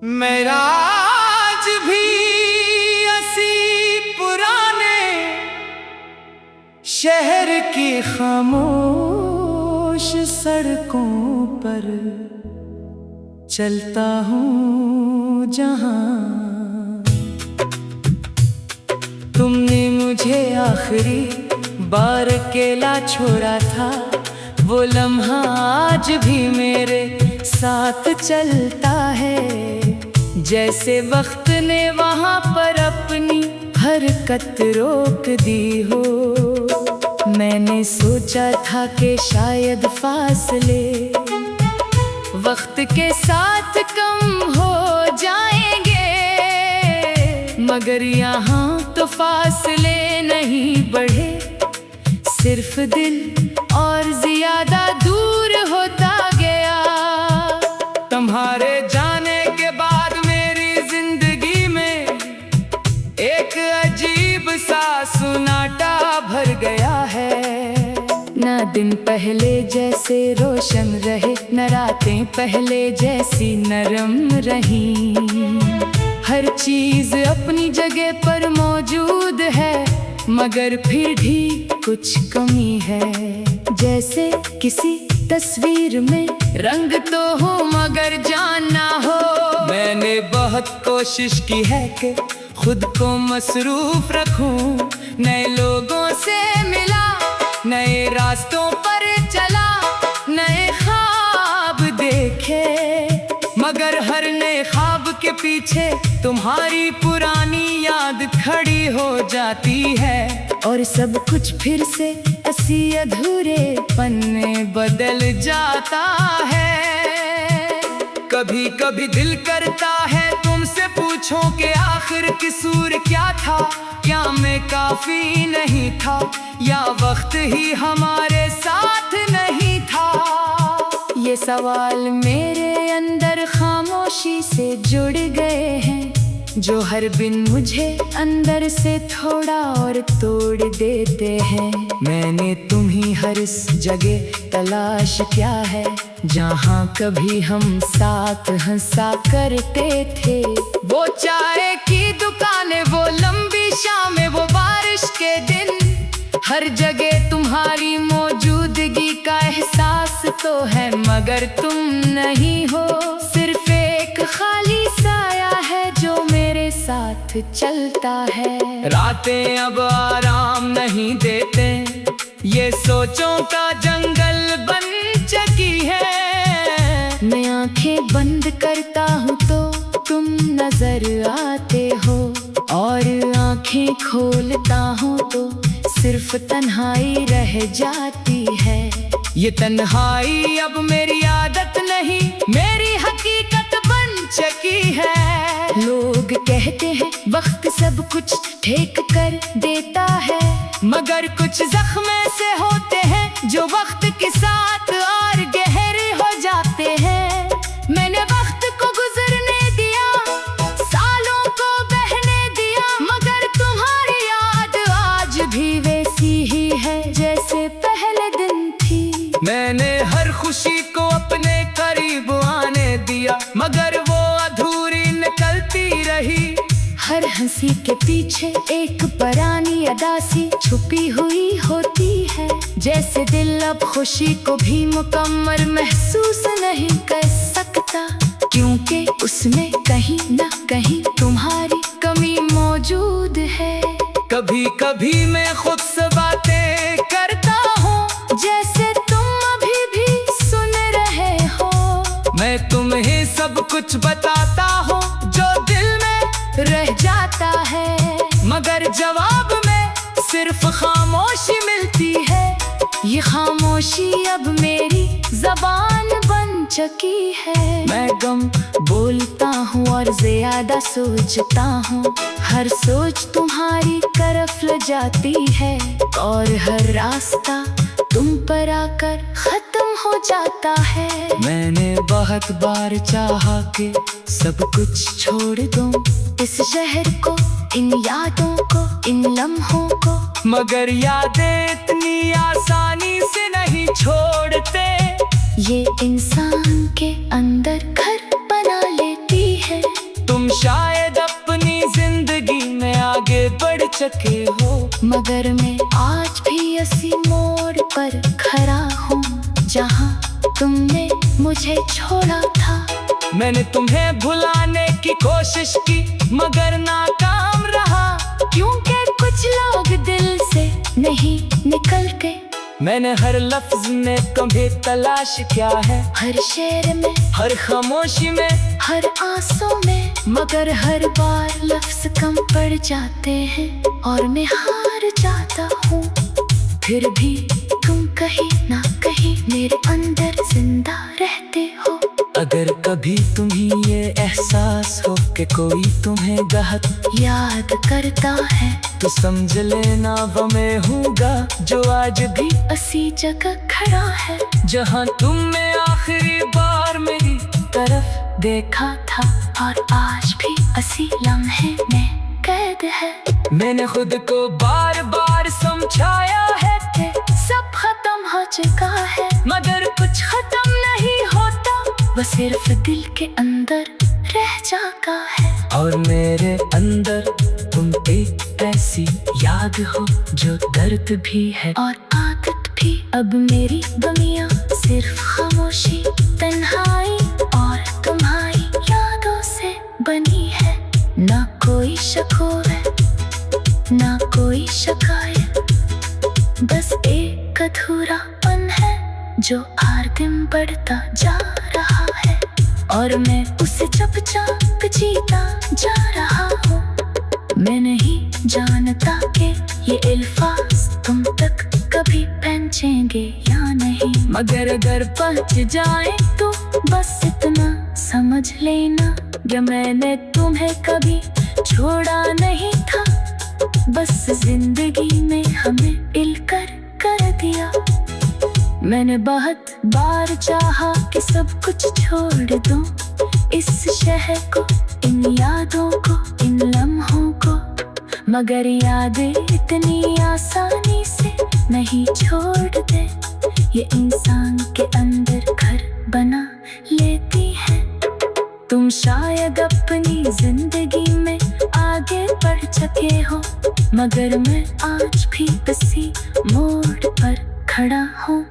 मेरा आज भी असी पुराने शहर की खामोश सड़कों पर चलता हूँ जहाँ तुमने मुझे आखिरी बार अकेला छोड़ा था। वो लम्हा आज भी मेरे साथ चलता है, जैसे वक्त ने वहाँ पर अपनी हरकत रोक दी हो। मैंने सोचा था कि शायद फासले वक्त के साथ कम हो जाएंगे, मगर यहाँ तो फासले नहीं बढ़े, सिर्फ दिल और ज्यादा दूर होता गया। तुम्हारे जाने के बाद मेरी जिंदगी में एक अजीब सा सुनाटा भर गया है। न दिन पहले जैसे रोशन रहे, न रातें पहले जैसी नरम रही। हर चीज अपनी जगह पर मौजूद है, मगर फिर भी कुछ कमी है। जैसे किसी तस्वीर में रंग तो हो मगर जान ना हो। मैंने बहुत कोशिश की है कि खुद को मसरूफ रखूं, नए लोगों से मिला, नए रास्तों पर चला, नए ख्वाब देखे, मगर हर नए ख्वाब के पीछे तुम्हारी पुरानी याद खड़ी हो जाती है, और सब कुछ फिर से ऐसी अधूरे पन्ने बदल जाता है। कभी कभी दिल करता है तुमसे पूछूं कि आखिर कसूर क्या था, क्या मैं काफी नहीं था, या वक्त ही हमारे साथ नहीं था। ये सवाल मेरे अंदर खामोशी से जुड़ गए हैं, जो हर दिन मुझे अंदर से थोड़ा और तोड़ देते हैं। मैंने तुम्ही हर इस जगह तलाश किया है, जहाँ कभी हम साथ हंसा करते थे। वो चाय की दुकानें, वो लंबी शामें, वो बारिश के दिन, हर जगह तुम्हारी मौजूदगी का एहसास तो है, मगर तुम नहीं हो। सिर्फ एक खाली साया है जो मेरे साथ चलता है। रातें अब आराम नहीं देते, ये सोचों का जंगल बन चुकी है। मैं आंखें बंद करता हूँ तो तुम नजर आते हो, और आंखें खोलता हूँ तो सिर्फ तन्हाई रह जाती है। ये तन्हाई अब मेरी आदत नहीं, मेरी हकीकत बन चुकी है। लोग कहते हैं वक्त सब कुछ ठीक कर देता है, मगर कुछ जख्म ऐसे होते हैं जो वक्त के साथ और गहरे हो जाते हैं। मैंने वक्त को गुजरने दिया, सालों को बहने दिया, मगर तुम्हारी याद आज भी वैसी ही है जैसे पहले दिन थी। मैंने हर खुशी को अपने करीब आने दिया, मगर वो अधूरी निकलती रही। हर हंसी के पीछे एक पुरानी अदासी छुपी हुई होती है, जैसे दिल अब खुशी को भी मुकम्मल महसूस नहीं कर सकता, क्योंकि उसमें कहीं ना कहीं तुम्हारी कमी मौजूद है। कभी कभी मैं खुद से बातें करता हूँ जैसे तुम अभी भी सुन रहे हो। मैं तुम्हें सब कुछ बताता हूँ जो दिल में रह जाता है, मगर जवाब में सिर्फ खामोशी मिलती है। ये खामोशी अब मेरी जबान बन चुकी है। मैं गम बोलता हूँ और ज्यादा सोचता हूँ, हर सोच तुम्हारी तरफ ले जाती है, और हर रास्ता तुम पर आकर खत्म हो जाता है। मैंने बहुत बार चाहा कि सब कुछ छोड़ दूं, इस शहर को, इन यादों को, इन लम्हों को, मगर यादें इतनी आसानी से नहीं छोड़ते। ये इंसान के अंदर घर बना लेती है। शायद अपनी जिंदगी में आगे बढ़ चुके हो, मगर मैं आज भी इसी मोड़ पर खड़ा हूँ जहाँ तुमने मुझे छोड़ा था। मैंने तुम्हें भुलाने की कोशिश की मगर नाकाम रहा, क्योंकि कुछ लोग दिल से नहीं निकलते। मैंने हर लफ्ज में तुम्हें तलाश किया है, हर शेर में, हर खामोशी में, हर आंसू में, मगर हर बार लफ्ज कम पड़ जाते हैं और मैं हार जाता हूँ। फिर भी तुम कहीं ना कहीं मेरे अंदर जिंदा रहते हो। अगर कभी तुम्हें ये एहसास हो कि कोई तुम्हें गहत याद करता है तो समझ लेना वो मैं हूँगा जो आज भी उसी जगह खड़ा है जहाँ तुमने आखिरी बार मेरी तरफ देखा था, और आज भी उसी लम्हे में कैद है। मैंने खुद को बार बार समझाया है कि सब खत्म हो चुका है, मगर कुछ खत्म नहीं होता, बस सिर्फ दिल के अंदर रह जाता है। और मेरे अंदर तुम एक ऐसी याद हो जो दर्द भी है और आदत भी। अब मेरी दुनिया सिर्फ खामोशी, तन्हाई और तुम्हारी यादों से बनी है। ना कोई शिकायत, ना कोई शिकायत, बस एक अधूरापन है जो हर दिन बढ़ता जा रहा है, और मैं उसे चुपचाप जीता जा रहा हूँ। मैं नहीं जानता कि ये अल्फाज तुम तक कभी पहुंचेंगे या नहीं, मगर अगर पहुंच जाए तो बस इतना समझ लेना कि मैंने तुम्हें कभी छोड़ा नहीं था, बस जिंदगी ने हमें मिलकर कर दिया। मैंने बहुत बार चाहा कि सब कुछ छोड़ दूं, इस शहर को, इन यादों को, इन लम्हों को, मगर यादें इतनी आसानी से नहीं छोड़ते। ये इंसान के अंदर घर बना लेती है। तुम शायद अपनी जिंदगी में आगे बढ़ चुके हो, मगर मैं आज भी इसी मोड़ पर खड़ा हूँ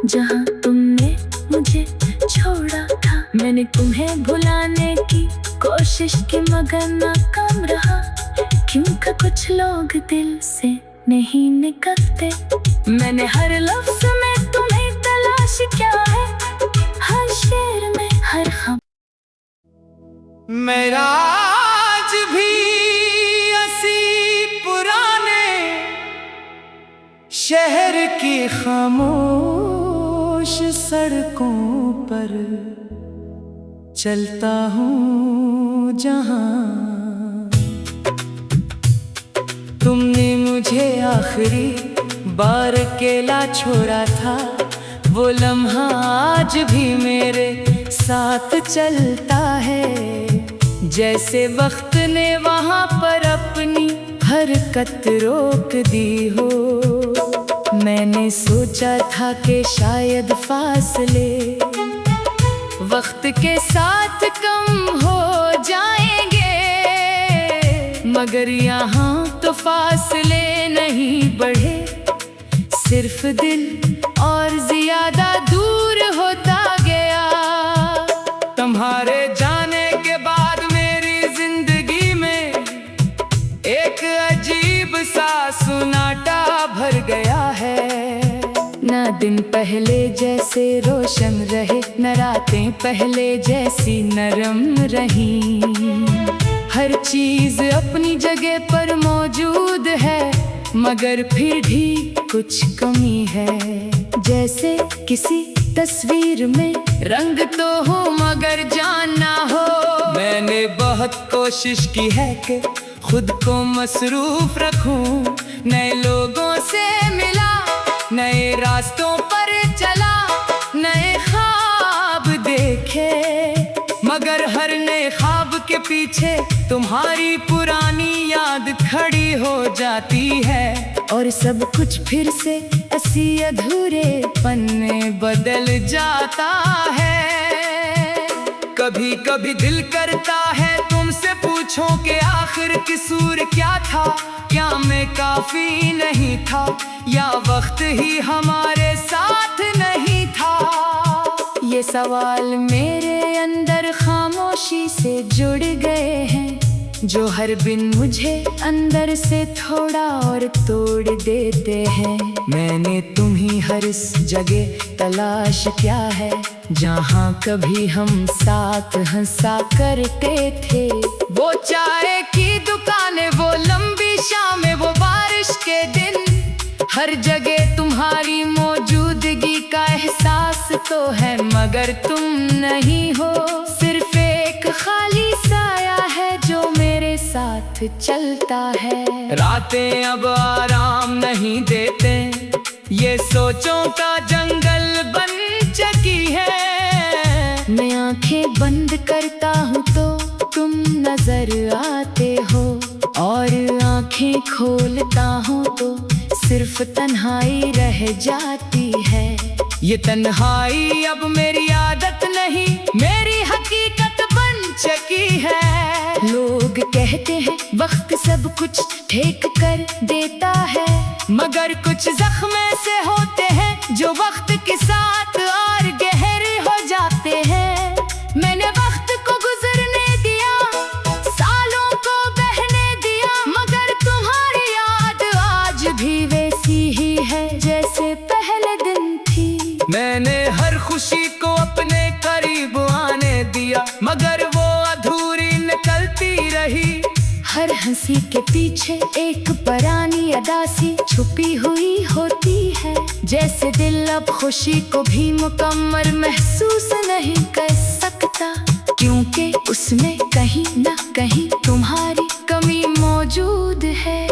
जहाँ तुमने मुझे छोड़ा था। मैंने तुम्हें भुलाने की कोशिश की मगर नाकाम रहा, क्योंकि कुछ लोग दिल से नहीं निकलते। मैंने हर लफ्ज में तुम्हें तलाश किया है, हर शेर में, हर खाम। मेरा आज भी असी पुराने शहर की खामोश सड़कों पर चलता हूँ जहाँ तुमने मुझे आखिरी बार अकेला छोड़ा था। वो लम्हा आज भी मेरे साथ चलता है, जैसे वक्त ने वहाँ पर अपनी हरकत रोक दी हो। मैंने सोचा था कि शायद फासले वक्त के साथ कम हो जाएंगे, मगर यहाँ तो फासले नहीं बढ़े, सिर्फ दिल और ज्यादा दूर होता गया। तुम्हारे जाने के बाद मेरी जिंदगी में एक अजीब सा सुनाटा भर गया है। ना दिन पहले जैसे रोशन रहे, न रातें पहले जैसी नरम रही। हर चीज अपनी जगह पर मौजूद है, मगर फिर भी कुछ कमी है। जैसे किसी तस्वीर में रंग तो हो मगर जान ना हो। मैंने बहुत कोशिश की है कि खुद को मसरूफ रखूं, नए लोगों से मिला, नए रास्तों पर चला, नए ख्वाब देखे, मगर हर नए ख्वाब के पीछे तुम्हारी पुरानी याद खड़ी हो जाती है, और सब कुछ फिर से ऐसी अधूरे पन्ने बदल जाता है। कभी कभी दिल करता है तुमसे पूछूं कि आखिर कसूर क्या था। क्या मैं काफी नहीं था या वक्त ही हमारे साथ नहीं था। ये सवाल मेरे अंदर खामोशी से जुड़ गए हैं, जो हर बिन मुझे अंदर से थोड़ा और तोड़ देते हैं। मैंने तुम्हीं हर इस जगह तलाश किया है, जहाँ कभी हम साथ हंसा करते थे। वो चाय की दुकानें, वो लंबी शामें, वो बारिश के दिन, हर जगह तुम्हारी मौजूदगी का एहसास तो है, मगर तुम नहीं हो। सिर्फ एक खाली साया है जो मेरे साथ चलता है। रातें अब आराम नहीं देते, ये सोचों का जंगल बन चुकी है। मैं आंखें बंद करता हूँ तो तुम नजर आते हो, और आंखें खोलता हूँ तो सिर्फ तन्हाई रह जाती है। ये तन्हाई अब मेरी आदत नहीं, मेरी हकीकत बन चुकी है। लोग कहते हैं वक्त सब कुछ ठीक कर देता है, मगर कुछ जख्म ऐसे होते हैं जो वक्त के साथ और गहरे हो जाते हैं। मैंने वक्त को गुजरने दिया, सालों को बहने दिया, मगर तुम्हारी याद आज भी वैसी ही है जैसे पहले दिन थी। मैंने हर खुशी को अपने करीब आने दिया, मगर वो अधूरी निकलती रही। हर हंसी के पीछे एक पुरानी अदासी छुपी हुई होती है, जैसे दिल अब खुशी को भी मुकम्मल महसूस नहीं कर सकता, क्योंकि उसमें कहीं ना कहीं तुम्हारी कमी मौजूद है।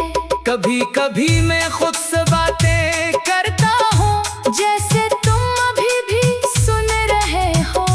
कभी कभी मैं खुद से बातें करता हूँ जैसे तुम अभी भी सुन रहे हो।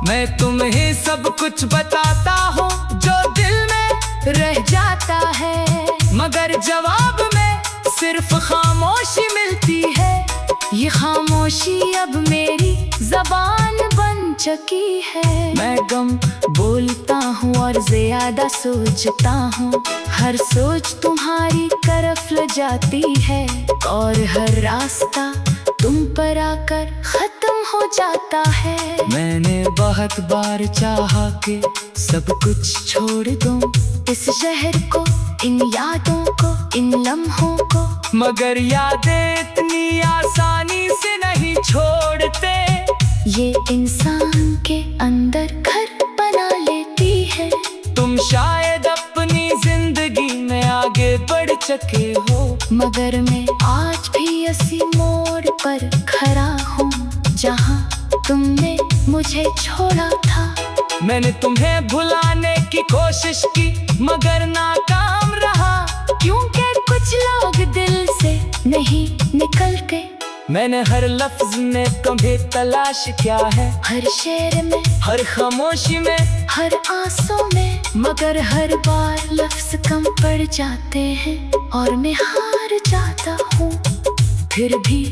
मैं तुम्हें सब कुछ बताता हूँ जो दिल में रह जाता है, मगर जवाब में सिर्फ खामोशी मिलती है। ये खामोशी अब मेरी जबान बन चुकी है। मैं गम बोलता हूँ और ज्यादा सोचता हूँ, हर सोच तुम्हारी तरफ ले जाती है, और हर रास्ता तुम पर आकर खत्म हो जाता है। मैंने बहुत बार चाहा कि सब कुछ छोड़ दूं, इस शहर को, इन यादों को, इन लम्हों को, मगर यादें इतनी आसानी से नहीं छोड़ते। ये इंसान के अंदर घर बना लेती है। तुम शायद अपनी जिंदगी में आगे बढ़ चुके हो, मगर मैं आज भी इसी मोड़ पर खड़ा हूँ जहाँ तुमने मुझे छोड़ा था। मैंने तुम्हें भुलाने की कोशिश की, मगर नाकाम रहा, क्योंकि कुछ लोग दिल से नहीं निकलते। मैंने हर लफ्ज में तुम्हें तलाश किया है, हर शेर में, हर खामोशी में, हर आंसू में, मगर हर बार लफ्ज कम पड़ जाते हैं और मैं हार जाता हूँ। फिर भी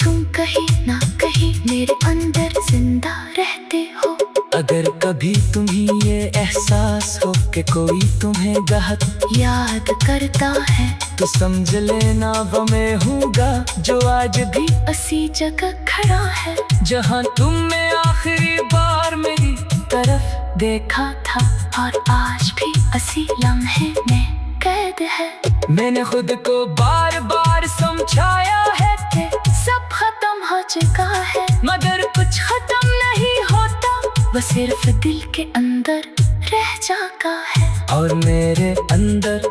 तुम कहीं ना कहीं मेरे अंदर जिंदा रहते हो। अगर कभी तुम्हें ये एहसास हो कि कोई तुम्हें बहुत याद करता है, तो समझ लेना वो मैं हूँगा जो आज भी उसी जगह खड़ा है, जहाँ तुमने आखिरी बार मेरी तरफ देखा था, और आज भी उसी लम्हे में कैद है। मैंने खुद को बार बार समझाया है कि सब खत्म हो चुका है, मगर कुछ खत्म नहीं होता, वो सिर्फ दिल के अंदर रह जाता है। और मेरे अंदर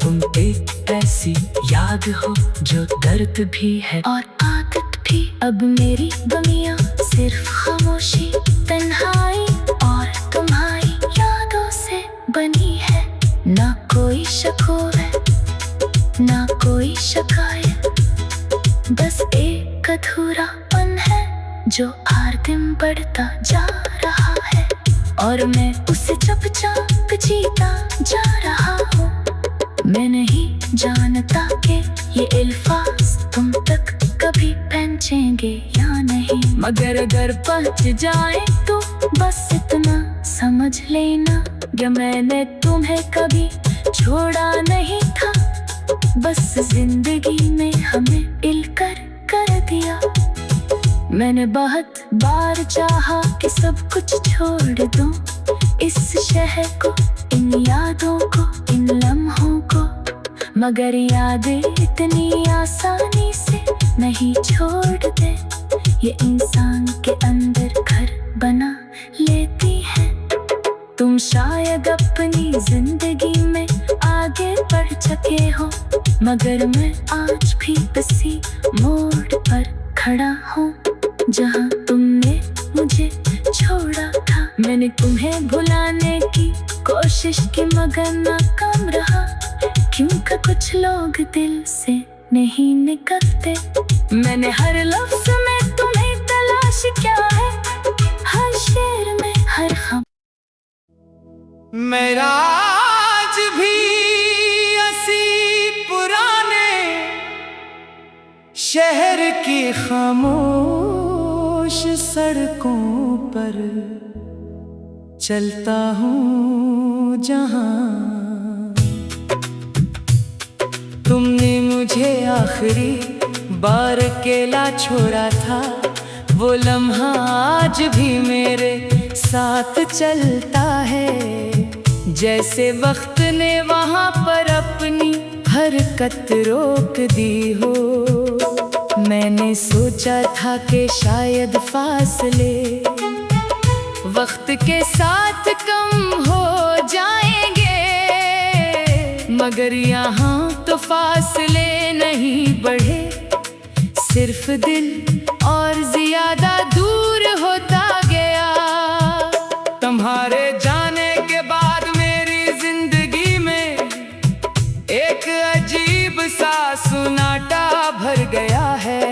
तुम एक ऐसी याद हो जो दर्द भी है और आदत भी। अब मेरी दुनिया सिर्फ खामोशी, तन्हाई और तुम्हारी यादों से बनी है। ना कोई शिकायत, ना कोई शिकायत, बस एक अधूरापन है जो हर दिन बढ़ता जा रहा है, और मैं उसे चुपचाप जीता जा रहा हूँ। मैं नहीं जानता कि ये अल्फाज तुम तक कभी पहुँचेंगे या नहीं, मगर अगर पहुँच जाए तो बस इतना समझ समझ लेना कि मैंने तुम्हें कभी छोड़ा नहीं था। बस जिंदगी में हमें इलकर कर दिया। मैंने बहुत बार चाहा कि सब कुछ छोड़ दूं, इस शहर को, इन यादों को, इन लम्हों को, मगर यादें इतनी आसानी से नहीं छोड़ते। ये इंसान के अंदर घर बना लेती है। तुम शायद अपनी जिंदगी में आगे बढ़ चुके हो, मगर मैं आज भी किसी मोड़ पर खड़ा हूँ जहाँ तुमने मुझे छोड़ा था। मैंने तुम्हें भुलाने की कोशिश की मगर नाकाम रहा, क्योंकि कुछ लोग दिल से नहीं निकलते। मैंने हर लफ्ज में तुम्हें तलाश किया है, हर शेर में, हर खम। मेरा आज भी असी पुराने शहर की खामोश सड़कों पर चलता हूँ जहाँ तुमने मुझे आखिरी बार अकेला छोड़ा था। वो लम्हा आज भी मेरे साथ चलता है, जैसे वक्त ने वहाँ पर अपनी हरकत रोक दी हो। मैंने सोचा था कि शायद फासले वक्त के साथ कम हो जाएंगे, मगर यहाँ तो फासले नहीं बढ़े, सिर्फ दिल और ज्यादा दूर होता गया। तुम्हारे जाने के बाद मेरी जिंदगी में एक अजीब सा सुनाटा भर गया है।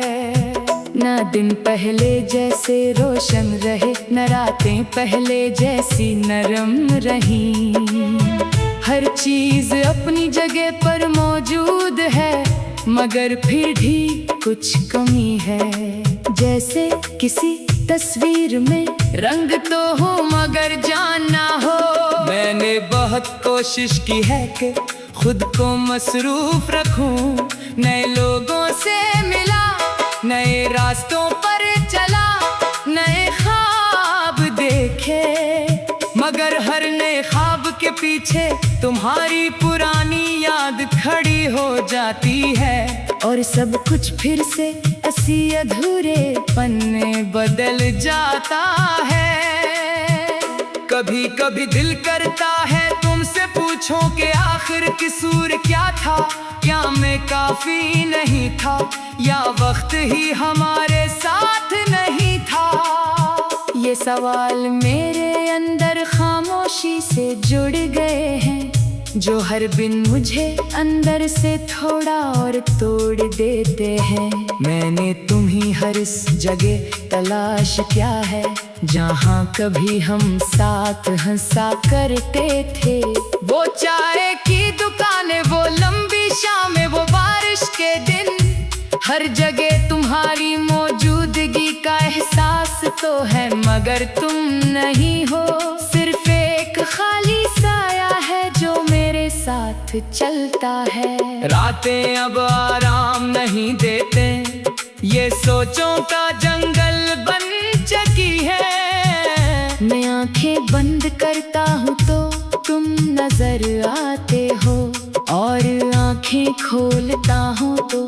न दिन पहले जैसे रोशन रहे, न रातें पहले जैसी नरम रही। हर चीज अपनी जगह पर मौजूद है, मगर फिर भी कुछ कमी है। जैसे किसी तस्वीर में रंग तो हो मगर जान ना हो। मैंने बहुत कोशिश की है कि खुद को मसरूफ रखूं, नए लोगों से मिला, नए रास्तों पर चला, नए ख्वाब देखे, मगर हर नए ख्वाब के पीछे तुम्हारी पुरानी याद खड़ी हो जाती है, और सब कुछ फिर से ऐसी अधूरे पन्ने बदल जाता है। कभी कभी दिल करता है तुमसे पूछूं कि आखिर कसूर क्या था, क्या मैं काफी नहीं था, या वक्त ही हमारे साथ नहीं था। ये सवाल मेरे अंदर खामोशी से जुड़ गए हैं, जो हर दिन मुझे अंदर से थोड़ा और तोड़ देते हैं। मैंने तुम्हीं हर इस जगह तलाश किया है, जहाँ कभी हम साथ हंसा करते थे। वो चाय की दुकानें, वो लंबी शामें, वो बारिश के दिन, हर जगह तुम्हारी मौजूदगी का एहसास तो है, मगर तुम नहीं हो। सिर्फ एक खाली साया है जो मेरे साथ चलता है। रातें अब आराम नहीं देते, ये सोचों का जंगल बन चुकी है। मैं आंखें बंद करता हूँ तो तुम नजर आते हो, और आंखें खोलता हूँ तो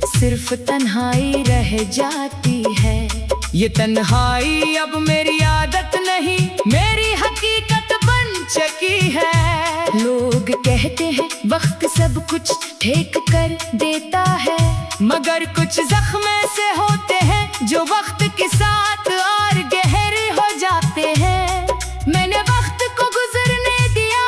सिर्फ तन्हाई रह जाती है। ये तन्हाई अब मेरी आदत नहीं, मेरी हकीकत बन चुकी है। लोग कहते हैं वक्त सब कुछ ठीक कर देता है, मगर कुछ जख्म ऐसे होते हैं जो वक्त के साथ और गहरे हो जाते हैं। मैंने वक्त को गुजरने दिया,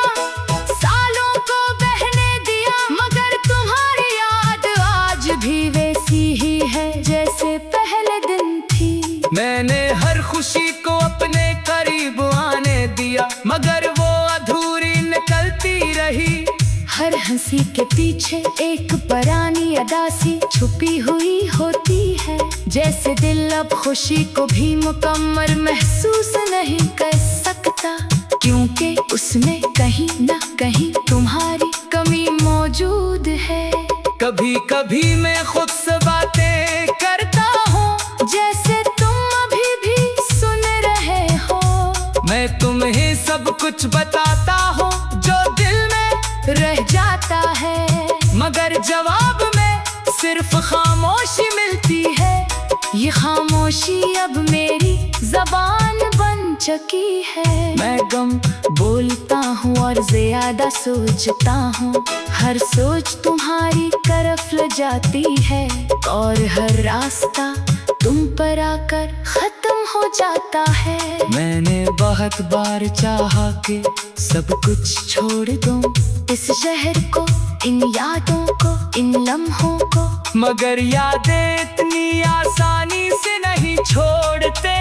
सालों को बहने दिया, मगर तुम्हारी याद आज भी वैसी ही है जैसे पहले दिन थी। मैंने हर खुशी को अपने करीब आने दिया, मगर वो अधूरी निकलती रही। हर हंसी के पीछे एक पुरानी अदासी छुपी हुई होती है, जैसे दिल अब खुशी को भी मुकम्मल महसूस नहीं कर सकता, क्योंकि उसमें कहीं ना कहीं तुम्हारी कमी मौजूद है। कभी कभी मैं खुद से बातें करता हूँ जैसे तुम अभी भी सुन रहे हो। मैं तुम्हें सब कुछ बताता हूँ जो दिल में रह जाता है, मगर जवाब में सिर्फ खामोशी मिलती है। ये खामोशी अब मेरी जबान बन चुकी है। मैं गम बोलता हूँ और ज्यादा सोचता हूँ, हर सोच तुम्हारी तरफ ले जाती है और हर रास्ता तुम पर आकर खत्म हो जाता है। मैंने बहुत बार चाहा कि सब कुछ छोड़ दूं, इस शहर को, इन यादों को, इन लम्हों को, मगर यादें इतनी आसानी से नहीं छोड़ते।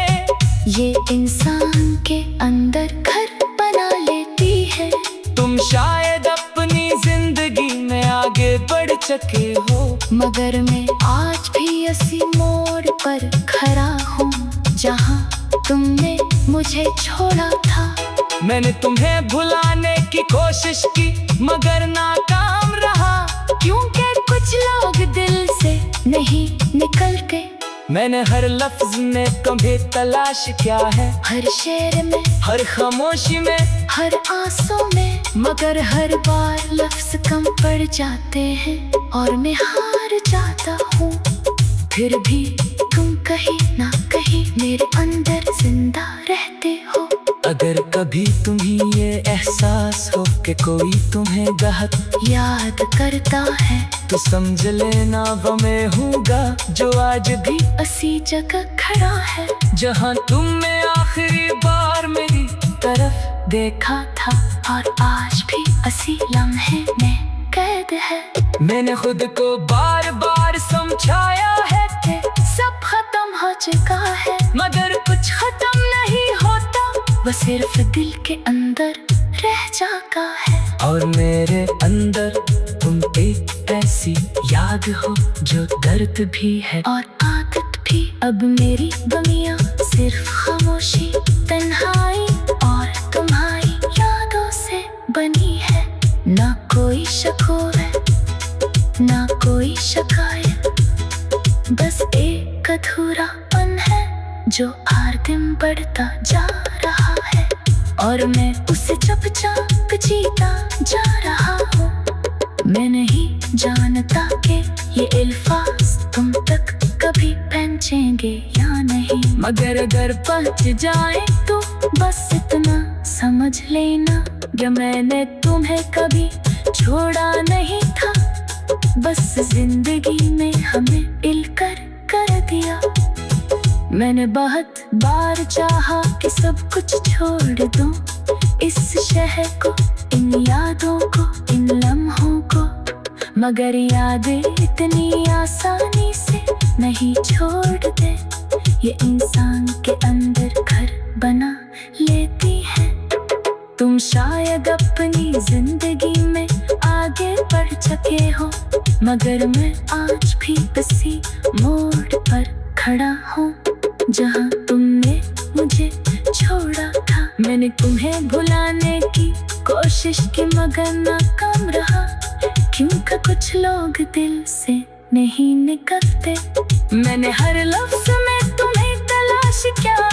ये इंसान के अंदर घर बना लेती है। तुम शायद अपनी जिंदगी में आगे बढ़ चुके हो, मगर मैं आज भी इसी मोड़ पर खड़ा हूँ जहाँ तुमने मुझे छोड़ा था। मैंने तुम्हें भुलाने की कोशिश की मगर नाकाम रहा, क्योंकि कुछ लोग दिल से नहीं निकलते। मैंने हर लफ्ज में तुम्हें तलाश किया है, हर शेर में, हर खामोशी में, हर आंसू में, मगर हर बार लफ्ज कम पड़ जाते हैं और मैं हार जाता हूँ। फिर भी तुम कहीं ना कहीं मेरे अंदर जिंदा रहते हो। अगर कभी तुम्हें ये एहसास हो कि कोई तुम्हें बहुत याद करता है, तो समझ लेना वो मैं हूँगा जो आज भी इसी जगह खड़ा है जहाँ तुमने आखिरी बार मेरी तरफ देखा था और आज भी इसी लम्हे में कैद है। मैंने खुद को बार बार समझाया है कि सब खत्म हो चुका है, मगर कुछ खत्म नहीं होता, वो सिर्फ दिल के अंदर रह जाता है। और मेरे अंदर तुम एक ऐसी याद हो जो दर्द भी है और आदत भी। अब मेरी दुनिया सिर्फ खामोशी, तन्हाई और तुम्हारी यादों से बनी है। ना कोई शिकवा, ना कोई शिकायत, बस एक अधूरापन है जो हर दिन बढ़ता जा रहा है और मैं उसे चुपचाप जीता जा रहा हूँ। मैं नहीं जानता कि ये अल्फाज तुम तक कभी पहुंचेंगे या नहीं, मगर अगर पहुंच जाए तो बस इतना समझ लेना कि मैंने तुम्हें कभी छोड़ा नहीं था। बस जिंदगी में हमें मिलकर कर दिया। मैंने बहुत बार चाहा कि सब कुछ छोड़ दूं, इस शहर को, इन यादों को, इन लम्हों को, मगर यादें इतनी आसानी से नहीं छोड़ते। ये इंसान के अंदर घर बना लेती है। तुम शायद अपनी जिंदगी में आगे बढ़ चुके हो, मगर मैं आज भी इसी मोड़ पर खड़ा हूँ जहाँ तुमने मुझे छोड़ा था। मैंने तुम्हें भुलाने की कोशिश की मगर नाकाम रहा, क्योंकि कुछ लोग दिल से नहीं निकलते। मैंने हर लफ्ज में तुम्हें तलाश किया